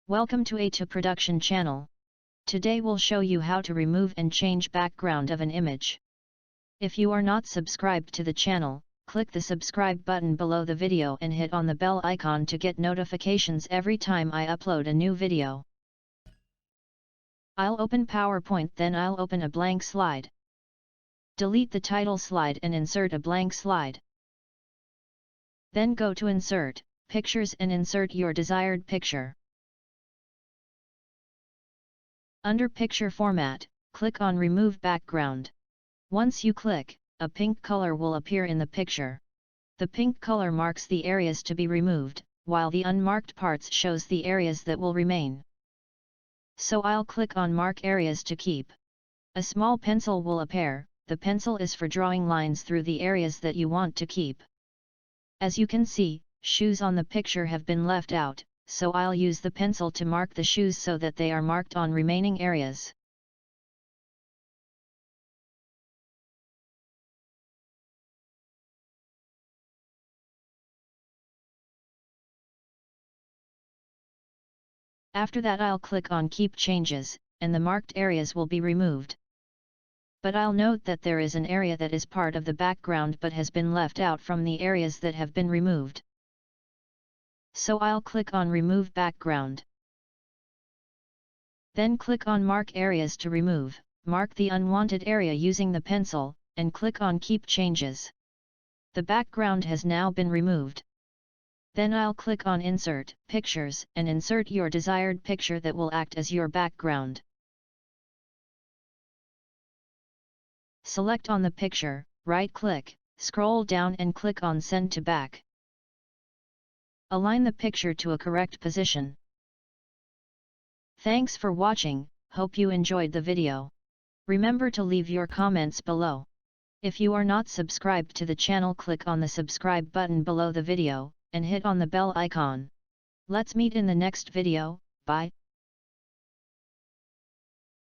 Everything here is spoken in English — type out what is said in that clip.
Welcome to A2 Production channel. Today we'll show you how to remove and change background of an image. If you are not subscribed to the channel, click the subscribe button below the video and hit on the bell icon to get notifications every time I upload a new video. I'll open PowerPoint, then I'll open a blank slide. Delete the title slide and insert a blank slide. Then go to Insert, Pictures and insert your desired picture. Under Picture Format, click on Remove Background. Once you click, a pink color will appear in the picture. The pink color marks the areas to be removed, while the unmarked parts shows the areas that will remain. So I'll click on Mark Areas to keep. A small pencil will appear. The pencil is for drawing lines through the areas that you want to keep. As you can see, shoes on the picture have been left out, so I'll use the pencil to mark the shoes so that they are marked on remaining areas. After that I'll click on Keep Changes, and the marked areas will be removed. But I'll note that there is an area that is part of the background but has been left out from the areas that have been removed. So I'll click on Remove Background. Then click on Mark Areas to remove, mark the unwanted area using the pencil, and click on Keep Changes. The background has now been removed. Then I'll click on Insert, Pictures, and insert your desired picture that will act as your background. Select on the picture, right-click, scroll down and click on Send to Back. Align the picture to a correct position. Thanks for watching, hope you enjoyed the video. Remember to leave your comments below. If you are not subscribed to the channel, click on the subscribe button below the video, and hit on the bell icon. Let's meet in the next video, bye.